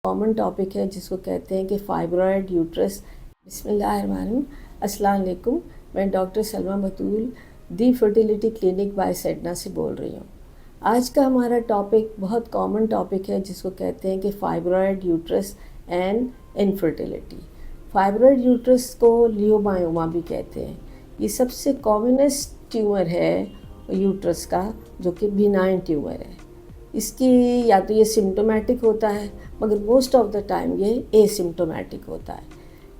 Common topic है जिसको कहते हैं कि फाइब्रॉयड यूट्रस। बिस्मिल्लाहिर्रहमानिर्रहीम। अस्सलाम वालेकुम। मैं डॉक्टर सलमा बतूल दी फर्टिलिटी क्लिनिक बाय सेडना से बोल रही हूँ। आज का हमारा टॉपिक बहुत कॉमन टॉपिक है जिसको कहते हैं कि fibroid uterus and infertility. Fibroid uterus को लियोमायोमा भी कहते हैं। ये सबसे कॉमनेस्ट ट्यूमर है यूट्रस का, जो कि बिनाइन ट्यूमर है। इसकी या तो ये सिम्टोमेटिक होता है, मगर मोस्ट ऑफ द टाइम ये एसिम्टोमेटिक होता है।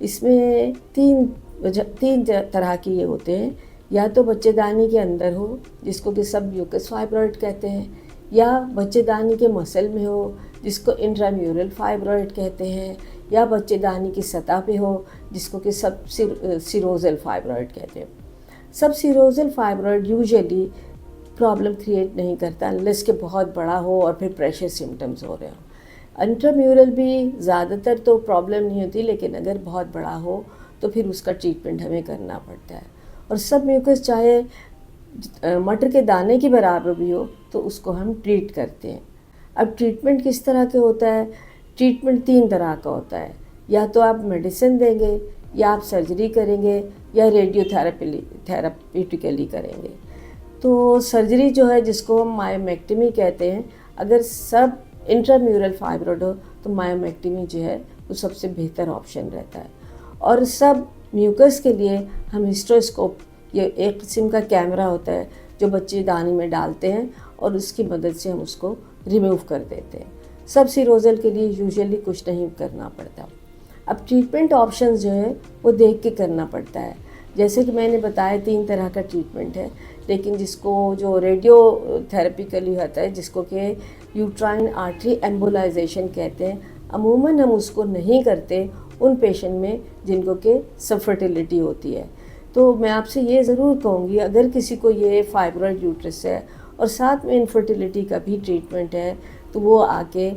इसमें तीन तरह के ये होते हैं। या तो बच्चेदानी के अंदर हो, जिसको कि सब म्यूकस फाइब्रॉयड कहते हैं, या बच्चेदानी के मसल में हो, जिसको इंट्राम्यूरल फाइब्रॉयड कहते हैं, या बच्चेदानी की सतह पे हो, जिसको कि सब सिरोजल फाइब्रॉयड कहते हैं। सब सिरोजल फाइब्रॉयड यूजुअली प्रॉब्लम क्रिएट नहीं करता अनलेस कि बहुत बड़ा हो और फिर प्रेशर सिम्टम्स हो रहे हो। इंट्राम्यूरल भी ज़्यादातर तो प्रॉब्लम नहीं होती, लेकिन अगर बहुत बड़ा हो तो फिर उसका ट्रीटमेंट हमें करना पड़ता है। और सब म्यूकस चाहे मटर के दाने की बराबर भी हो तो उसको हम ट्रीट करते हैं। अब ट्रीटमेंट किस तरह के होता है? ट्रीटमेंट 3 तरह का होता है। या तो आप मेडिसिन देंगे, या आप सर्जरी करेंगे, या थेराप्यूटिकली करेंगे। तो सर्जरी जो है, जिसको हम मायोमेक्टमी कहते हैं, अगर सब इंट्राम्यूरल फाइब्रॉयड हो तो मायोमेक्टमी जो है वो सबसे बेहतर ऑप्शन रहता है। और सब म्यूकस के लिए हम हिस्ट्रोस्कोप, ये एक किस्म का कैमरा होता है जो बच्चेदानी में डालते हैं और उसकी मदद से हम उसको रिमूव कर देते हैं। सब सिरोजल के लिए यूजुअली कुछ नहीं करना पड़ता। अब ट्रीटमेंट ऑप्शंस जो है वो देख के करना पड़ता है। जैसे कि मैंने बताया 3 तरह का ट्रीटमेंट है, लेकिन जिसको जो रेडियो थेरेपिकली होता है, जिसको कि यूट्राइन आर्टरी एम्बोलाइजेशन कहते हैं, अमूमन हम उसको नहीं करते उन पेशेंट में जिनको कि सबफर्टिलिटी होती है। तो मैं आपसे ये ज़रूर कहूँगी, अगर किसी को ये फाइब्रॉयड यूट्रस है और साथ में इनफर्टिलिटी का भी ट्रीटमेंट है, तो वो आके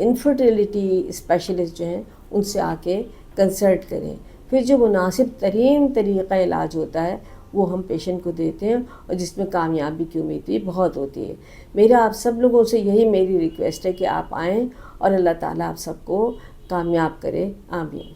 इनफर्टिलिटी स्पेशलिस्ट जो हैं उनसे आके कंसल्ट करें। फिर जो मुनासिब तरीन तरीक़ा इलाज होता है वो हम पेशेंट को देते हैं, और जिसमें कामयाबी की उम्मीद भी बहुत होती है। मेरा आप सब लोगों से यही मेरी रिक्वेस्ट है कि आप आएँ और अल्लाह ताला आप सबको कामयाब करे। आमीन।